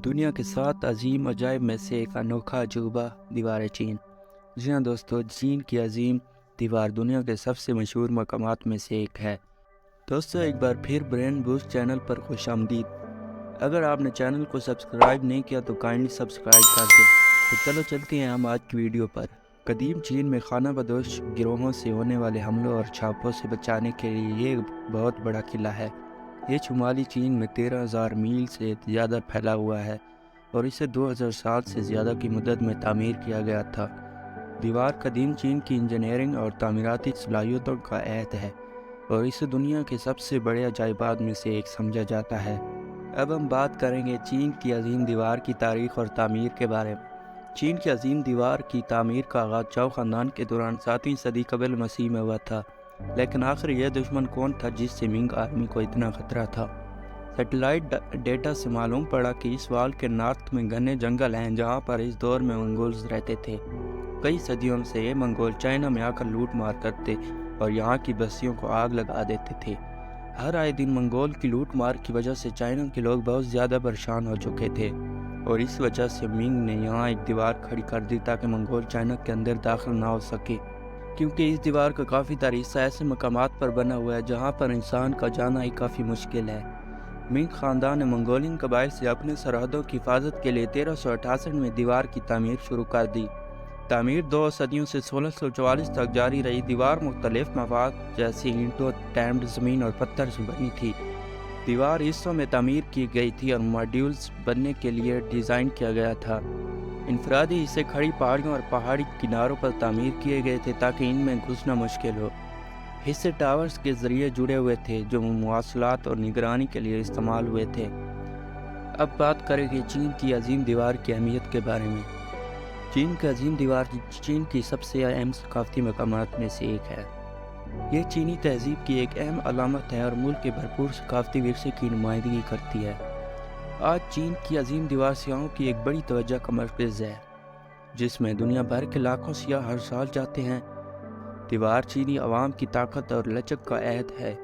دنیا کے 7 عظیم عجائب میں سے ایک انوکھا عجوبہ دیوار چین۔ جی ہاں دوستو، چین کی عظیم دیوار دنیا کے سب سے مشہور مقامات میں سے ایک ہے۔ دوستو ایک بار پھر برین بوسٹ چینل پر خوش آمدید۔ اگر آپ نے چینل کو سبسکرائب نہیں کیا تو کائنڈلی سبسکرائب کر دیں۔ تو چلو چلتے ہیں ہم آج کی ویڈیو پر۔ قدیم چین میں خانہ بدوش گروہوں سے ہونے والے حملوں اور چھاپوں سے بچانے کے لیے یہ بہت بڑا قلعہ ہے۔ یہ شمالی چین میں 13,000 میل سے زیادہ پھیلا ہوا ہے اور اسے 2000 سال سے زیادہ کی مدت میں تعمیر کیا گیا تھا۔ دیوار قدیم چین کی انجینئرنگ اور تعمیراتی صلاحیتوں کا عہد ہے اور اسے دنیا کے سب سے بڑے عجائبات میں سے ایک سمجھا جاتا ہے۔ اب ہم بات کریں گے چین کی عظیم دیوار کی تاریخ اور تعمیر کے بارے میں۔ چین کی عظیم دیوار کی تعمیر کا آغاز چاؤ خاندان کے دوران 7ویں صدی قبل مسیح میں ہوا تھا، لیکن آخر یہ دشمن کون تھا جس سے منگ آرمی کو اتنا خطرہ تھا؟ سیٹلائٹ ڈیٹا سے معلوم پڑا کہ اس وال کے نارتھ میں گھنے جنگل ہیں جہاں پر اس دور میں منگولز رہتے تھے۔ کئی صدیوں سے یہ منگول چائنا میں آ کر لوٹ مار کرتے اور یہاں کی بستیوں کو آگ لگا دیتے تھے۔ ہر آئے دن منگول کی لوٹ مار کی وجہ سے چائنا کے لوگ بہت زیادہ پریشان ہو چکے تھے اور اس وجہ سے منگ نے یہاں ایک دیوار کھڑی کر دی تاکہ منگول چائنا کے اندر داخل نہ ہو سکے، کیونکہ اس دیوار کا کافی تاریخ ایسے مقامات پر بنا ہوا ہے جہاں پر انسان کا جانا ہی کافی مشکل ہے۔ منگ خاندان نے منگولین قبائل سے اپنے سرحدوں کی حفاظت کے لیے 1368 میں دیوار کی تعمیر شروع کر دی۔ تعمیر 2 صدیوں سے 1644 تک جاری رہی۔ دیوار مختلف مواد جیسے اینٹوں، ٹیمڈ زمین اور پتھر سے بنی تھی۔ دیوار حصوں میں تعمیر کی گئی تھی اور ماڈیولز بننے کے لیے ڈیزائن کیا گیا تھا۔ انفرادی حصے کھڑی پہاڑیوں اور پہاڑی کناروں پر تعمیر کیے گئے تھے تاکہ ان میں گھسنا مشکل ہو۔ حصے ٹاورز کے ذریعے جڑے ہوئے تھے جو مواصلات اور نگرانی کے لیے استعمال ہوئے تھے۔ اب بات کریں گے چین کی عظیم دیوار کی اہمیت کے بارے میں۔ چین کی عظیم دیوار چین کی سب سے اہم ثقافتی مقامات میں سے ایک ہے۔ یہ چینی تہذیب کی ایک اہم علامت ہے اور ملک کے بھرپور ثقافتی ورثے کی نمائندگی کرتی ہے۔ آج چین کی عظیم دیوار سیاحوں کی ایک بڑی توجہ کا مرکز ہے، جس میں دنیا بھر کے لاکھوں سیاح ہر سال جاتے ہیں۔ دیوار چینی عوام کی طاقت اور لچک کا عہد ہے،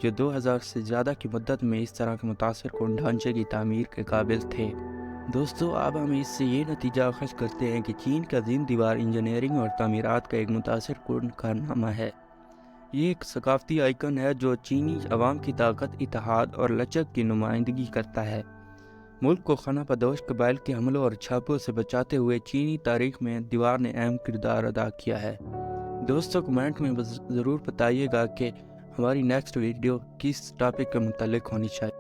جو 2000 سے زیادہ کی مدت میں اس طرح کے متاثر کن ڈھانچے کی تعمیر کے قابل تھے۔ دوستو اب ہم اس سے یہ نتیجہ اخذ کرتے ہیں کہ چین کی عظیم دیوار انجینئرنگ اور تعمیرات کا ایک متاثر کن کارنامہ ہے۔ یہ ایک ثقافتی آئیکن ہے جو چینی عوام کی طاقت، اتحاد اور لچک کی نمائندگی کرتا ہے۔ ملک کو خانہ بدوش قبائل کے حملوں اور چھاپوں سے بچاتے ہوئے چینی تاریخ میں دیوار نے اہم کردار ادا کیا ہے۔ دوستو کمنٹ میں ضرور بتائیے گا کہ ہماری نیکسٹ ویڈیو کس ٹاپک کے متعلق ہونی چاہیے۔